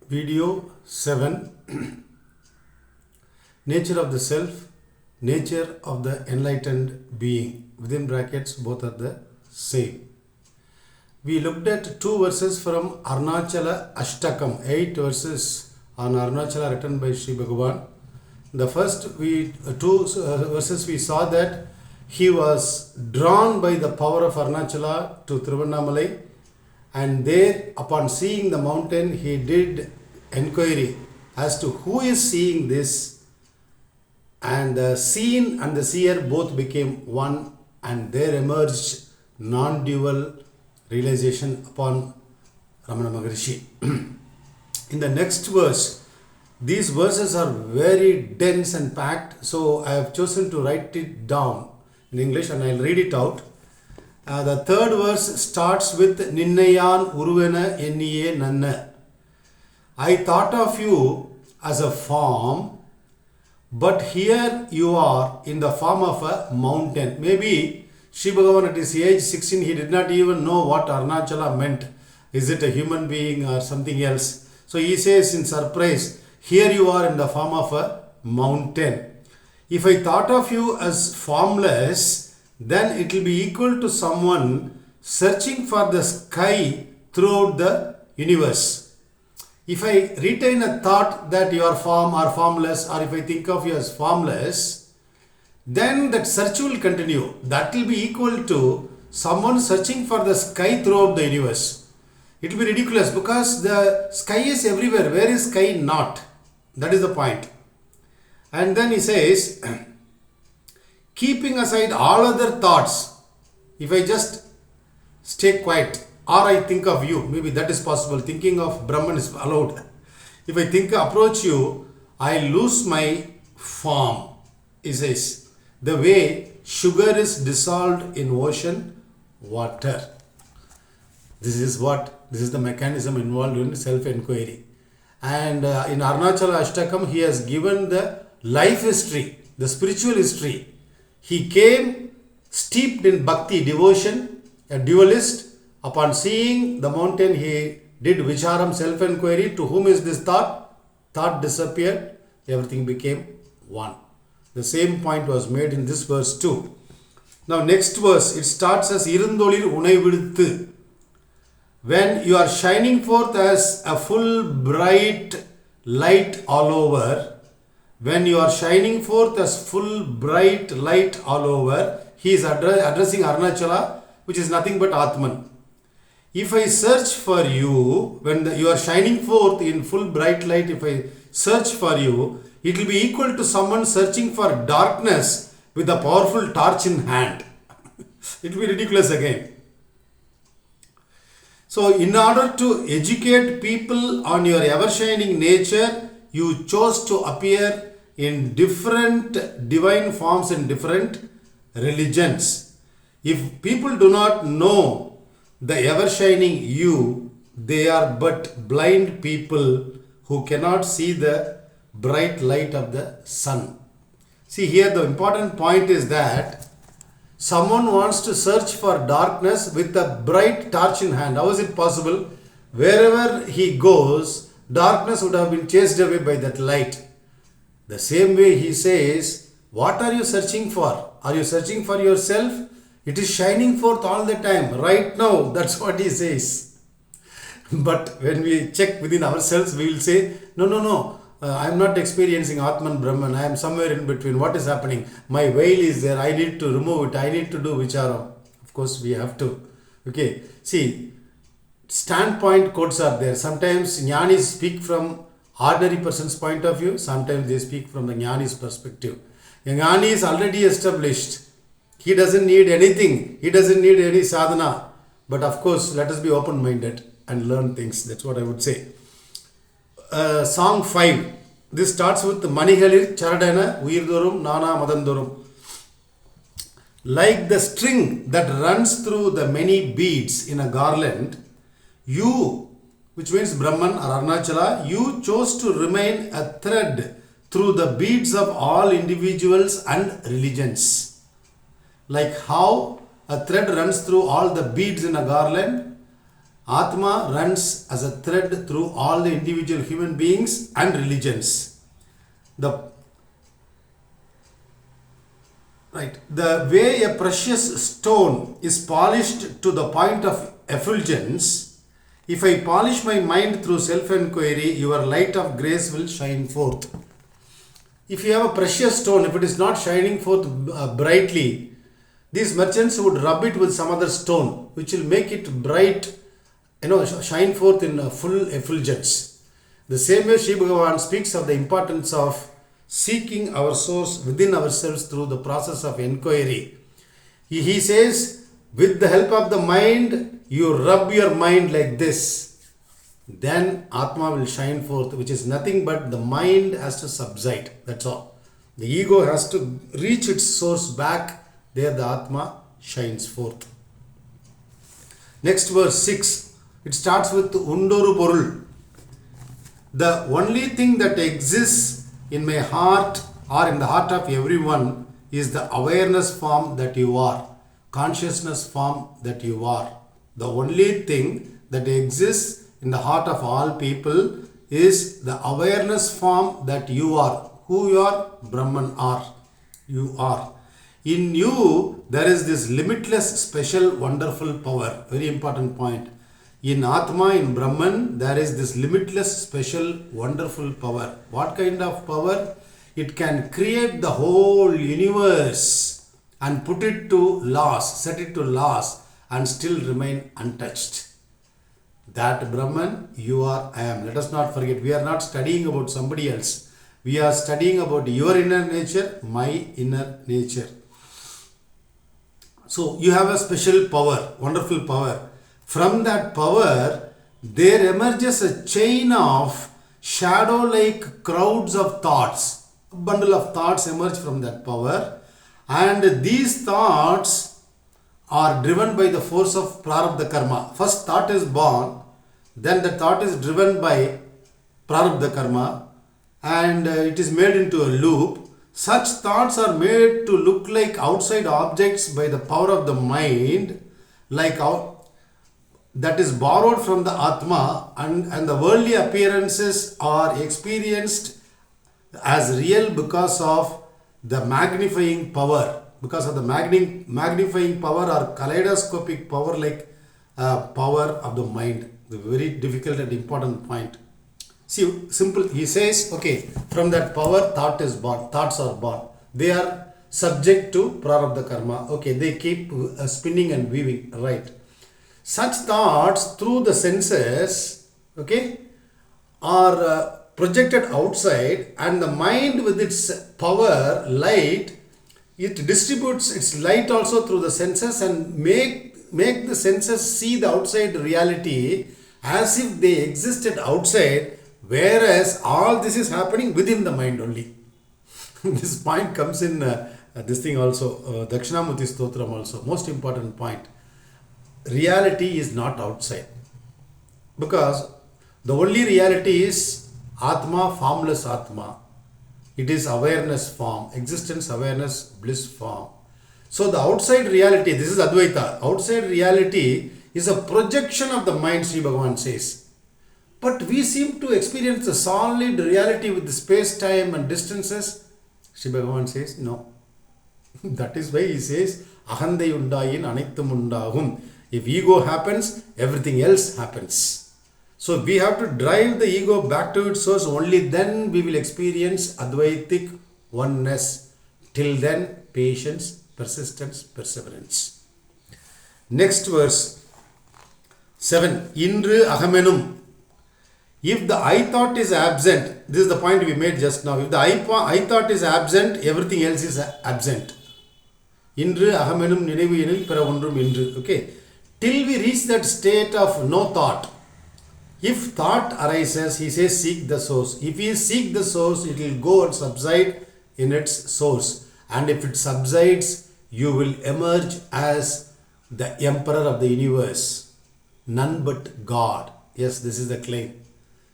Video 7 Nature of the Self, Nature of the Enlightened Being. Within brackets, both are the same. We looked at two verses from Arunachala Ashtakam, 8 verses on Arunachala written by Sri Bhagavan. The first two verses we saw that he was drawn by the power of Arunachala to Tiruvannamalai, and there upon seeing the mountain he did enquiry as to who is seeing this, and the seen and the seer both became one, and there emerged non-dual realization upon Ramana Maharshi. In the next verse, these verses are very dense and packed, so I have chosen to write it down in English and I'll read it out. The third verse starts with Ninnayan Uruvena Enniye Nanna. I thought of you as a form, but here you are in the form of a mountain. Maybe Sri Bhagavan at his age 16, he did not even know what Arunachala meant. Is it a human being or something else? So he says in surprise, here you are in the form of a mountain. If I thought of you as formless, then it will be equal to someone searching for the sky throughout the universe. If I retain a thought that you are form or formless, or if I think of you as formless, then that search will continue. That will be equal to someone searching for the sky throughout the universe. It will be ridiculous because the sky is everywhere. Where is sky not? That is the point. And then he says, keeping aside all other thoughts, if I just stay quiet, or I think of you, maybe that is possible. Thinking of Brahman is allowed. If I approach you, I lose my form. He says, the way sugar is dissolved in ocean water. This is the mechanism involved in self-inquiry. And in Arunachala Ashtakam, he has given the life history, the spiritual history. He came steeped in bhakti, devotion, a dualist. Upon seeing the mountain, he did vicharam, self-inquiry. To whom is this thought? Thought disappeared. Everything became one. The same point was made in this verse too. Now next verse, it starts as Irundolir unai viduthu. When you are shining forth as a full bright light all over, when you are shining forth as full bright light all over, he is addressing Arunachala, which is nothing but Atman. If I search for you, when you are shining forth in full bright light, if I search for you, it will be equal to someone searching for darkness with a powerful torch in hand. It will be ridiculous again. So in order to educate people on your ever-shining nature, you chose to appear in different divine forms in different religions. If people do not know the ever-shining you, they are but blind people who cannot see the bright light of the sun. See here, the important point is that someone wants to search for darkness with a bright torch in hand. How is it possible? Wherever he goes, darkness would have been chased away by that light. The same way he says, what are you searching for? Are you searching for yourself? It is shining forth all the time, right now. That's what he says. But when we check within ourselves, we will say, no, I am not experiencing Atman Brahman. I am somewhere in between. What is happening? My veil is there. I need to remove it. I need to do vicharam. Of course, we have to. Okay. See, standpoint quotes are there. Sometimes jnanis speak from ordinary person's point of view. Sometimes they speak from the jnani's perspective. A jnani is already established. He doesn't need anything. He doesn't need any sadhana. But of course, let us be open-minded and learn things. That's what I would say. Song 5. This starts with Manigalir Charadana Uyirdorum Nana Madandorum. Like the string that runs through the many beads in a garland, you, which means Brahman or Arunachala, you chose to remain a thread through the beads of all individuals and religions. Like how a thread runs through all the beads in a garland, Atma runs as a thread through all the individual human beings and religions. The way a precious stone is polished to the point of effulgence, if I polish my mind through self-inquiry, your light of grace will shine forth. If you have a precious stone, if it is not shining forth brightly, these merchants would rub it with some other stone, which will make it bright, shine forth in full effulgence. The same way Sri Bhagavan speaks of the importance of seeking our source within ourselves through the process of inquiry. He says, with the help of the mind, you rub your mind like this. Then Atma will shine forth, which is nothing but the mind has to subside. That's all. The ego has to reach its source back. There the Atma shines forth. Next verse 6. It starts with Undoru Porul. The only thing that exists in my heart or in the heart of everyone is the awareness form that you are. Consciousness form that you are. The only thing that exists in the heart of all people is the awareness form that you are. Who you are? Brahman are. You are. In you, there is this limitless, special, wonderful power. Very important point. In Atma, in Brahman, there is this limitless, special, wonderful power. What kind of power? It can create the whole universe and put it to loss, set it to loss, and still remain untouched. That Brahman, you are, I am. Let us not forget, we are not studying about somebody else. We are studying about your inner nature, my inner nature. So, you have a special power, wonderful power. From that power, there emerges a chain of shadow-like crowds of thoughts. A bundle of thoughts emerge from that power. And these thoughts are driven by the force of prarabdha karma. First thought is born, then the thought is driven by prarabdha karma, and it is made into a loop. Such thoughts are made to look like outside objects by the power of the mind, that is borrowed from the Atma, and the worldly appearances are experienced as real because of the magnifying power. Because of the magnifying power or kaleidoscopic power, like power of the mind. The very difficult and important point. See, simple, he says, okay, from that power, thoughts are born. They are subject to prarabdha karma. Okay, they keep spinning and weaving, right? Such thoughts through the senses, okay, are projected outside, and the mind with its power, light, it distributes its light also through the senses and make the senses see the outside reality as if they existed outside, whereas all this is happening within the mind only. This point comes in this thing also, Dakshinamurti Stotram also, most important point. Reality is not outside, because the only reality is Atma, formless Atma. It is awareness form, existence, awareness, bliss form. So the outside reality, this is Advaita, outside reality is a projection of the mind, Sri Bhagavan says. But we seem to experience a solid reality with the space, time and distances. Sri Bhagavan says, no. That is why he says, Ahandai undayin anithum undagum. If ego happens, everything else happens. So we have to drive the ego back to its source. Only then we will experience Advaitic oneness. Till then, patience, persistence, perseverance. Next verse 7. Indru ahamenum. If the I thought is absent, this is the point we made just now. If the I thought is absent, everything else is absent. Indru ahamenum ninevu enil pira ondrum indru. Okay. Till we reach that state of no thought. If thought arises, he says seek the source. If you seek the source, it will go and subside in its source. And if it subsides, you will emerge as the emperor of the universe. None but God. Yes, this is the claim.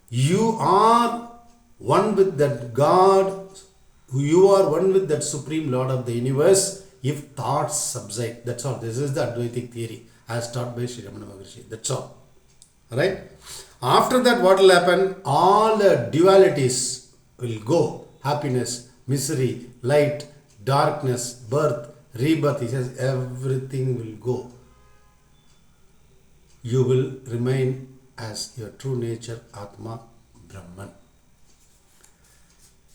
You are one with that God. You are one with that Supreme Lord of the universe. If thoughts subside, that's all. This is the Advaitic theory as taught by Sri Ramana Maharshi. That's all. Right? After that, what will happen? All the dualities will go. Happiness, misery, light, darkness, birth, rebirth. He says everything will go. You will remain as your true nature, Atma, Brahman.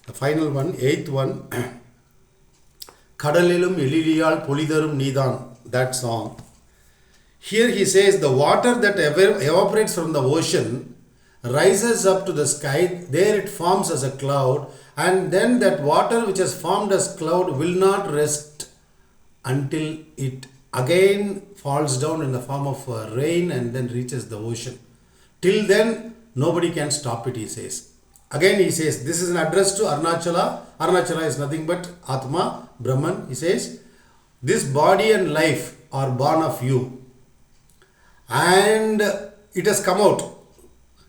The final one, eighth one, Kadalilum Eliliyal Polidarum Nidan, that song. Here he says the water that evaporates from the ocean rises up to the sky, there it forms as a cloud, and then that water which has formed as cloud will not rest until it again falls down in the form of rain and then reaches the ocean. Till then, nobody can stop it, he says. Again he says, this is an address to Arunachala. Arunachala is nothing but Atma, Brahman. He says, this body and life are born of you. And it has come out.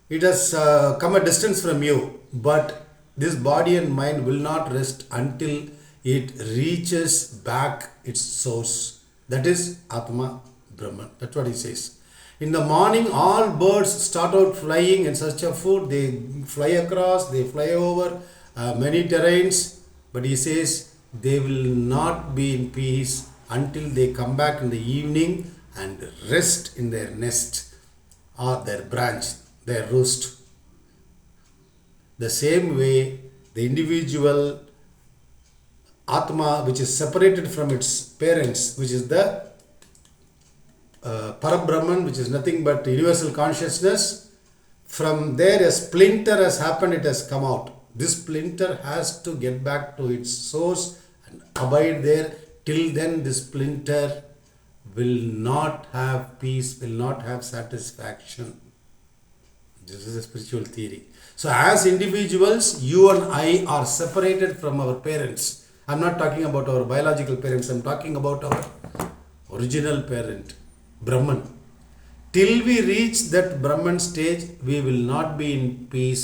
It has come a distance from you. But this body and mind will not rest until it reaches back its source. That is Atma, Brahman. That's what he says. In the morning, all birds start out flying in search of food. They fly across, they fly over many terrains. But he says they will not be in peace until they come back in the evening and rest in their nest or their branch, their roost. The same way, the individual Atma, which is separated from its parents, which is the Parabrahman, which is nothing but universal consciousness, from there a splinter has happened, it has come out. This splinter has to get back to its source and abide there. Till then, this splinter will not have peace, will not have satisfaction. This is a spiritual theory. So as individuals, you and I are separated from our parents. I'm not talking about our biological parents, I'm talking about our original parent, Brahman. Till we reach that Brahman stage, we will not be in peace.